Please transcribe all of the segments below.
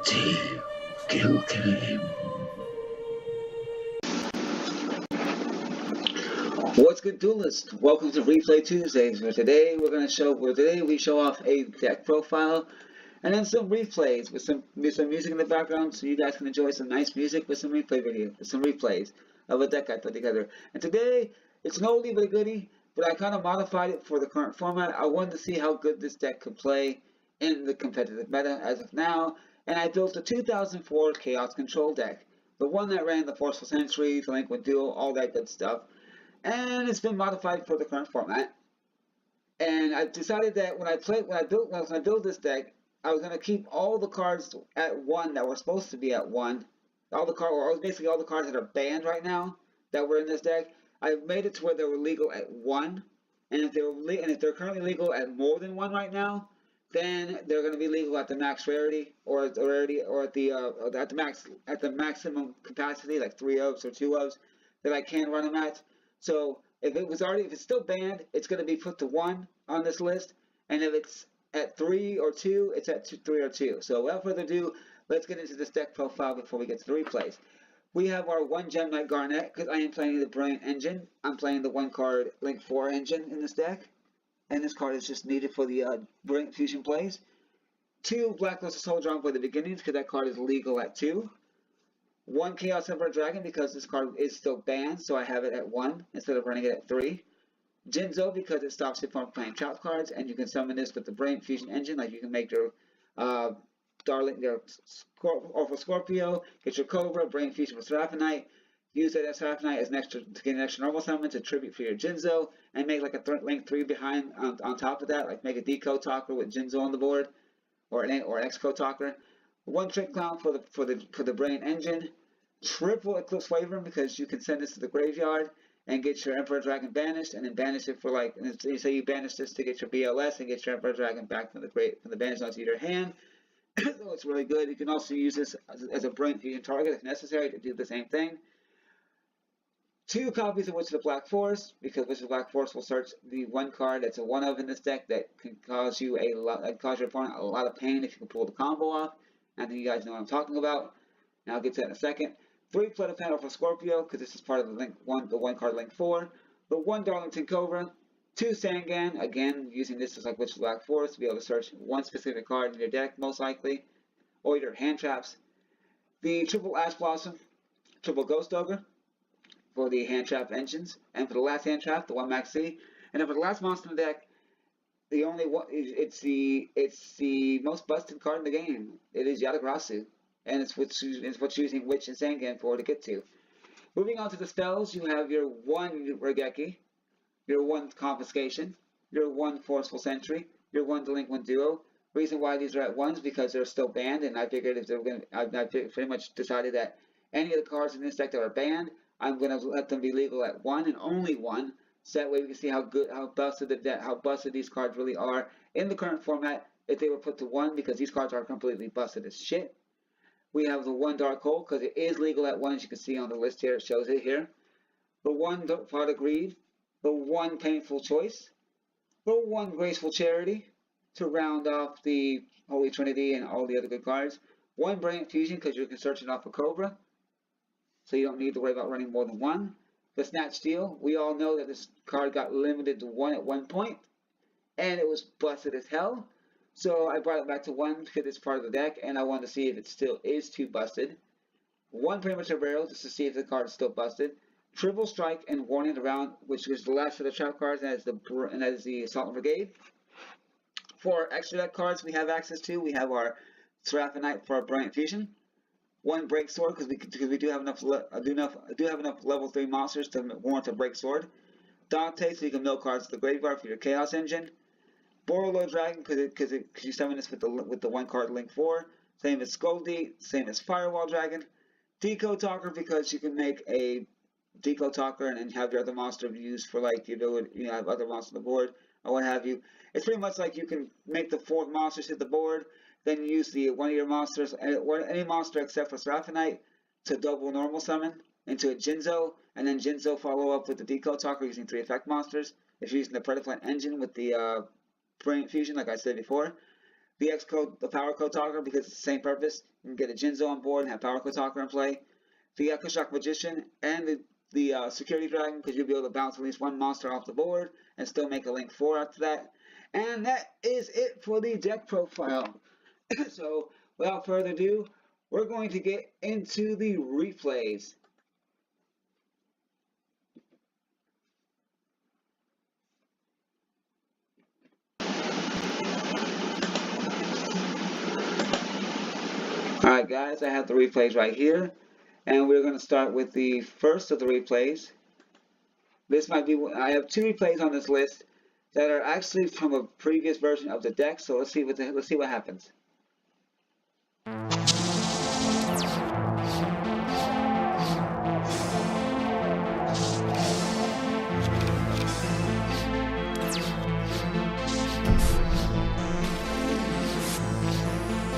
Team Kill Game. What's good, duelist? Welcome to Replay Tuesdays. Today we show off a deck profile and then some replays with some music in the background, so you guys can enjoy some nice music with some replays of a deck I put together. And today it's an oldie but a goodie, but I kind of modified it for the current format. I wanted to see how good this deck could play in the competitive meta as of now, and I built a 2004 Chaos Control deck, the one that ran the Forceful Sentry, the Delinquent Duel, all that good stuff. And it's been modified for the current format. And I decided that when I build this deck, I was gonna keep all the cards at 1 that were supposed to be at 1. Basically all the cards that are banned right now that were in this deck. I made it to where they were legal at 1, and if they're currently legal at more than 1 right now, then they're going to be legal at the max rarity or at the maximum capacity, like 3 ofs or 2 ofs that I can run them at. So if it's still banned, it's going to be put to 1 on this list, and if it's at 3 or 2, it's at 3 or 2. So without further ado, let's get into this deck profile before we get to the replays. We have our 1 Gem Knight Garnet, because I am playing the Brilliant Engine. I'm playing the 1 card Link 4 engine in this deck, and this card is just needed for the Brilliant Fusion plays. 2 Blackluster Soldier Envoy the Beginnings, because that card is legal at 2. 1 Chaos Emperor Dragon, because this card is still banned, so I have it at 1 instead of running it at 3. Jinzo, because it stops you from playing trap cards, and you can summon this with the Brilliant Fusion engine. Like you can make your Orphan Scorpio, get your Cobra, Brilliant Fusion with Seraphinite, use that as Seraphinite as to get an extra normal summon to tribute for your Jinzo, and make like a Link 3 behind on top of that, like make a Decode Talker with Jinzo on the board, or an X-Code Talker. 1 Trick Clown for the Brilliant Engine. Triple Eclipse Wyvern, because you can send this to the graveyard and get your Emperor Dragon banished, and then banish it for say you banish this to get your BLS and get your Emperor Dragon back from the banish onto your hand. So it's really good. You can also use this as a Brilliant Fusion target if necessary to do the same thing. 2 copies of Witch of the Black Forest, because Witch of the Black Forest will search the 1 card that's a 1 of in this deck that can cause your opponent a lot of pain if you can pull the combo off. I think you guys know what I'm talking about, and I'll get to that in a second. 3 Plutophan for Scorpio, because this is part of the 1 card Link 4. The 1 Darlington Cobra. 2 Sangan, again using this as like Witch of the Black Forest to be able to search 1 specific card in your deck, most likely, or your hand traps. The triple Ash Blossom, triple Ghost Ogre for the hand trap engines, and for the last hand trap, the 1 Max C. And then for the last monster in the deck, the only one, it's the most busted card in the game. It is Yatagrasu, and it's what's using Witch and Sangan for to get to. Moving on to the spells, you have your 1 Regeki, your 1 Confiscation, your 1 Forceful Sentry, your 1 Delinquent Duo. Reason why these are at 1s because they're still banned, and I figured if they're I pretty much decided that any of the cards in this deck that are banned, I'm gonna let them be legal at 1 and only 1. So that way we can see how busted these cards really are in the current format if they were put to 1, because these cards are completely busted as shit. We have the 1 Dark Hole, because it is legal at 1, as you can see on the list here. It shows it here. The 1 Pot of Greed, the 1 Painful Choice, the 1 Graceful Charity to round off the Holy Trinity and all the other good cards. 1 Brilliant Fusion, because you can search it off a Cobra, so you don't need to worry about running more than 1. The Snatch Steal, we all know that this card got limited to 1 at one point, and it was busted as hell. So I brought it back to 1 because it's part of the deck, and I wanted to see if it still is too busted. 1 Premature Burial, just to see if the card is still busted. Triple Strike and Warning around, which is the last of the trap cards, and that is the Assault Brigade. For extra deck cards we have access to, we have our Seraphinite for our Brilliant Fusion. 1 Break Sword, because we do have enough level 3 monsters to warrant a Break Sword. Dante, so you can mill cards to the graveyard for your Chaos Engine. Borolo Dragon, because you summon this with the 1 card Link 4. Same as Scoldy, same as Firewall Dragon. Decode Talker, because you can make a Decode Talker and then have your other monster used for like your ability, have other monsters on the board or what have you. It's pretty much like you can make the 4 monsters hit the board, then use one of your monsters, or any monster except for Seraphinite, to double normal summon into a Jinzo, and then Jinzo follow up with the Decode Talker using 3 effect monsters. If you're using the Predaplant engine with the Brilliant Fusion, like I said before. VX Code, the Power Code Talker, because it's the same purpose. You can get a Jinzo on board and have Power Code Talker in play. The Echo Shock Magician and the Security Dragon, because you'll be able to bounce at least one monster off the board and still make a Link 4 after that. And that is it for the deck profile. So, without further ado, we're going to get into the replays. Alright guys, I have the replays right here, and we're going to start with the first of the replays. This might be, I have 2 replays on this list that are actually from a previous version of the deck, so let's see what happens.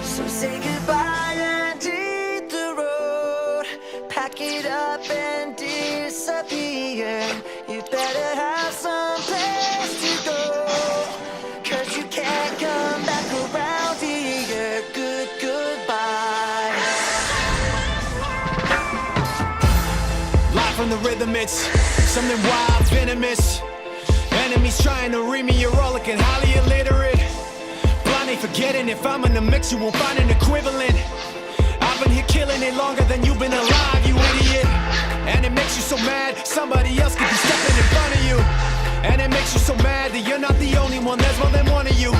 So say goodbye and hit the road. Pack it up and disappear. You better have some place to go, 'cause you can't come back around here. Goodbye. Live from the rhythm, it's something wild, venomous. Enemies trying to read me, you're all looking highly illiterate. Blindly forgetting if I'm in the mix, you won't find an equivalent. I've been here killing it longer than you've been alive, you idiot. And it makes you so mad, somebody else could be stepping in front of you. And it makes you so mad that you're not the only one, there's more than one of you.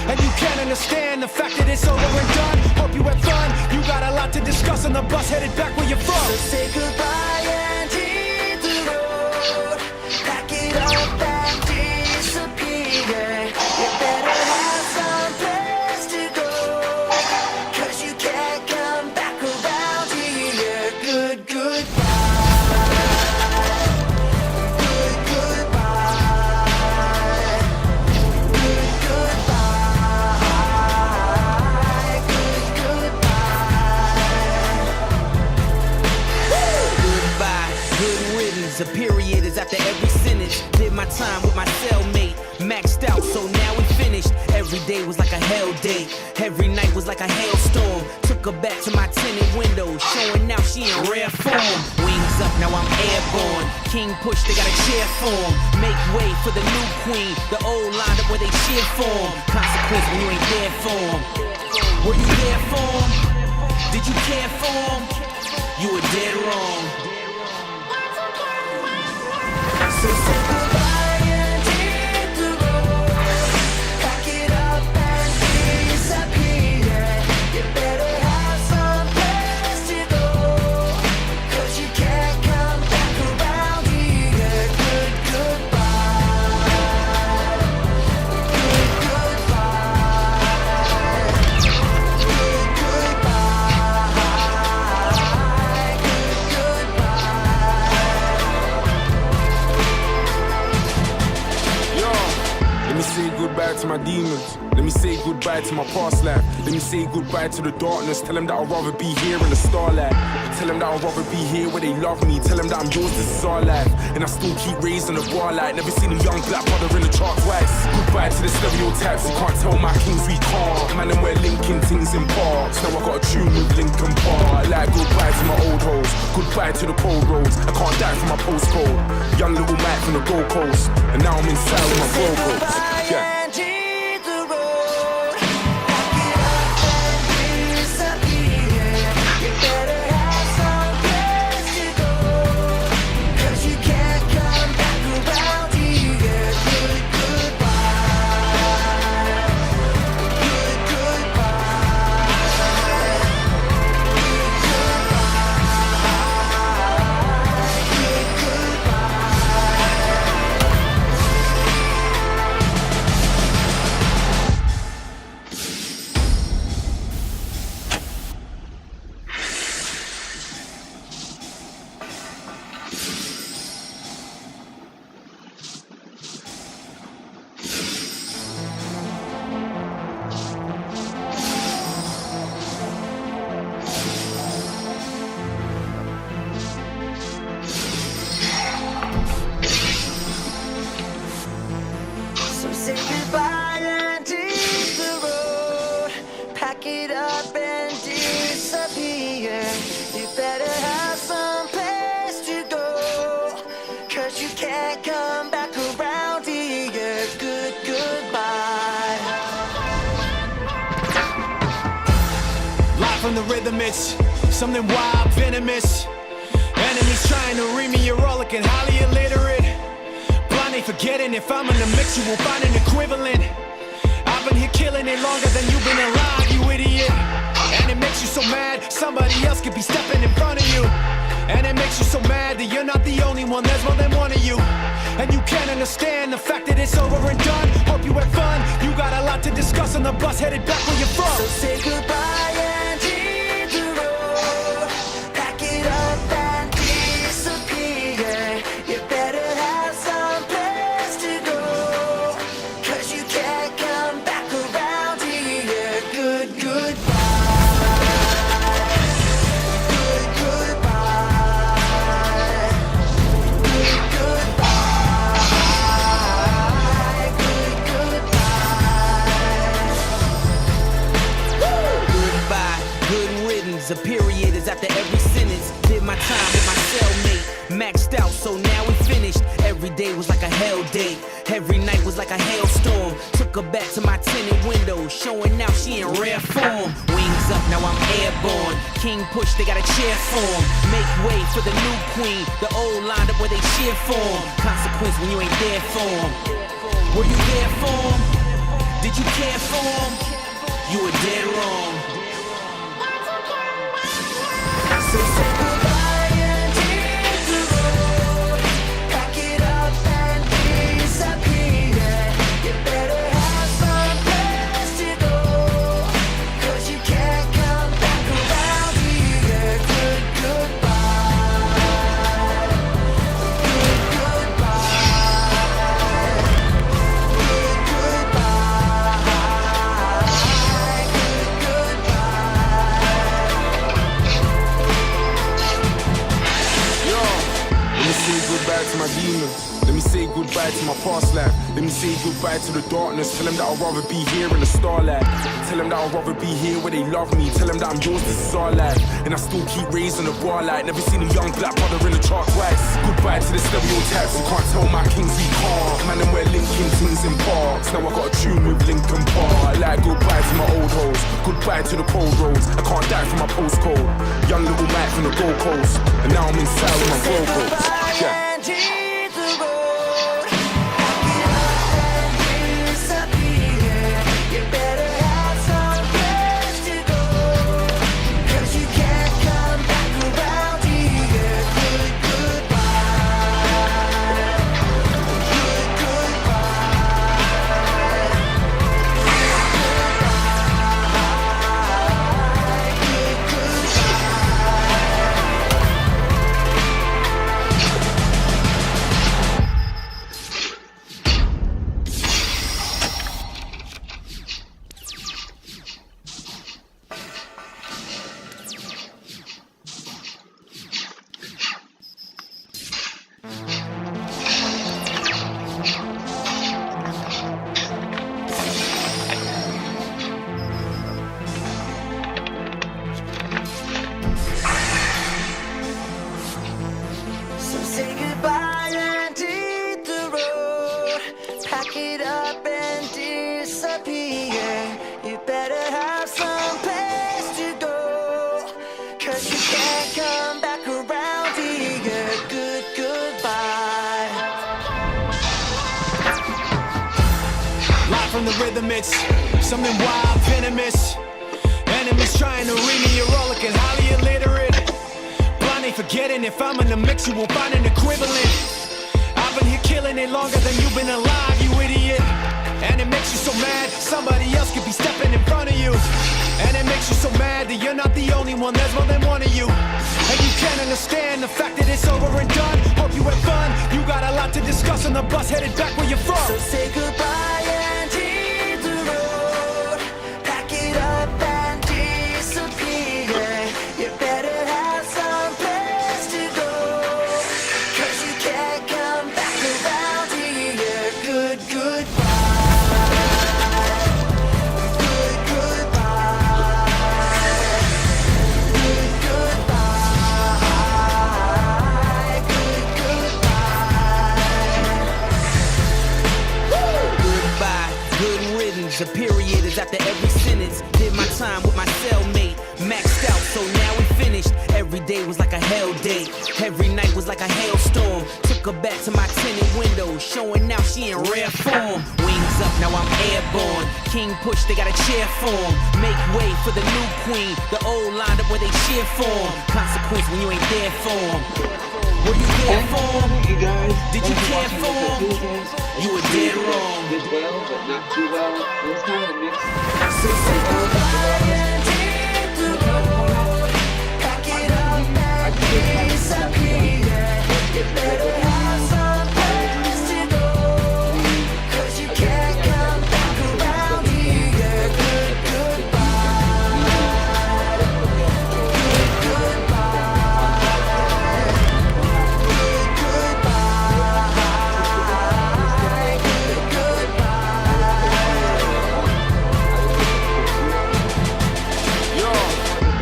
And you can't understand the fact that it's over and done. Hope you had fun, you got a lot to discuss on the bus headed back where you're from. So say goodbye and hit the road. Pack it up and disappear. You better have some place to go, 'cause you can't come back around here. Goodbye. Goodbye. Goodbye. Goodbye, good riddance. A period is after every sentence. Did my time with my cellmate, maxed out, so now we finished. Every day was like a hell day. Every night was like a hailstorm. Took her back to my tinted windows, showing now she in rare form. Wings up, now I'm airborne. King push, they got a cheer for him. Make way for the new queen. The old lined up where they cheer for him. Consequence when you ain't there for him. Were you there for him? Did you care for him? You were dead wrong. So say goodbye and hit the road. Pack it up and disappear. You better have some place to go, 'cause you can't come back around here. Goodbye. Goodbye. Let me say goodbye to my demons. Let me say goodbye to my past life. Let me say goodbye to the darkness. Tell them that I'd rather be here in the starlight. Tell them that I'd rather be here where they love me. Tell them that I'm yours, this is our life. And I still keep raising the bar light. Never seen a young black brother in the chart twice. Goodbye to the stereotypes. You can't tell my kings we can't. Man, and we're linking things in parks. Now I got a tune with Linkin Park. Like goodbye to my old hoes. Goodbye to the cold roads. I can't die from my postcode. Young little Mike from the Gold Coast. And now I'm inside with my bro coats. Yeah. And hit the road. Pack it up and disappear. You better have some place to go, 'cause you can't come back around here. Goodbye. pack it up and disappear. You better have some place to go, 'cause you can't come back around here. Goodbye. Live from the rhythm, it's something wild, venomous. Enemies trying to read me, you're all looking highly illiterate. Blindly forgetting if I'm in the mix, you won't find an equivalent. I've been here killing it longer than you've been alive, you idiot. And it makes you so mad, somebody else could be stepping in front of you. And it makes you so mad that you're not the only one, there's more than one of you. And you can't understand the fact that it's over and done. Hope you had fun, you got a lot to discuss on the bus headed back where you're from. So say goodbye and hit the road. Pack it up and disappear. You better have some place to go, 'cause you can't come back around here. Goodbye. Goodbye. Goodbye, good riddance. A period is after every sentence. Did my time with my cellmate. Maxed out, so now we finished. Every day was like a hell day. Every night was like a hailstorm. Took her back to my tinted window, showing now she in rare form. Wings up, now I'm airborne. King push, they got a cheer for him. Make way for the new queen. The old lined up where they cheer for him. Consequence when you ain't there for him. Were you there for him? Did you care for him? You were dead wrong. So say goodbye and hit the road. Pack it up and disappear. You better have some place to go, 'cause you can't come back around here. Goodbye. Say goodbye to my demons. Let me say goodbye to my past life. Let me say goodbye to the darkness. Tell them that I'd rather be here in the starlight. Tell them that I'd rather be here where they love me. Tell them that I'm yours, this is our life. And I still keep raising the bar like never seen a young black brother in the chart twice. Goodbye to the stereotypes. You can't tell my kings we can't. Man, them we're linking things in parks. Now I got a tune with Linkin Park. I like goodbye to my old hoes. Goodbye to the cold roads. I can't die from my postcode. Young little Mike from the Gold Coast. And now I'm inside with my Go-Go's. Yeah. And hit the road. Pack it up and disappear. You better have some place to go, 'cause you can't come back around here. Goodbye. So say goodbye and hit the road. Pack it up and disappear. You better have some place to go, 'cause you can't come back around here. Goodbye. Live from the rhythm, it's something wild, venomous. Enemies trying to read me, you're all looking highly illiterate. Blindly forgetting if I'm in the mix, you won't find an equivalent. I've been here killing it longer than you've been alive, you idiot. And it makes you so mad, somebody else could be stepping in front of you. And it makes you so mad that you're not the only one, there's more than one of you. And you can't understand the fact that it's over and done. Hope you had fun, you got a lot to discuss on the bus headed back where you're from. So say goodbye and hit the road. Pack it up and disappear. You better have some place to go, 'cause you can't come back around here. Goodbye. Goodbye. I'm airborne. King push, they got a chair for him. Make way for the new queen. The old lined up where they cheer for him. Consequence when you ain't there for him. Were you there for him? You guys, Did you care for him? You were dead wrong. Did well, but not too well. It was kind of a mix. So say goodbye and hit the road. Pack it up and disappear. You better have some place to go, 'cause you can't come back around here. Good goodbye. Good goodbye. Good goodbye. Good goodbye. Yo,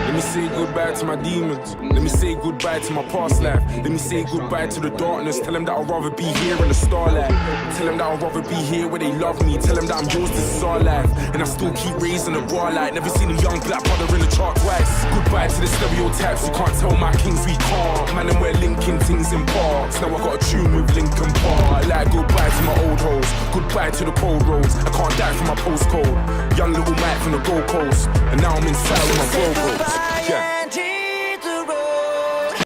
let me say goodbye to my demons. Let me say goodbye to my past life. Let me say goodbye to the darkness. Tell them that I'd rather be here in the starlight. Tell them that I'd rather be here where they love me. Tell them that I'm yours, this is our life. And I still keep raising the bar light. Never seen a young black brother in the chart twice. Goodbye to the stereotypes. You can't tell my kings we can't. Man, and we're linking things in parks. Now I got a tune with Linkin Park. Like goodbye to my old hoes. Goodbye to the cold roads. I can't die from my postcode. Young little Mike from the Gold Coast. And now I'm inside with my Go-Go's. Yeah.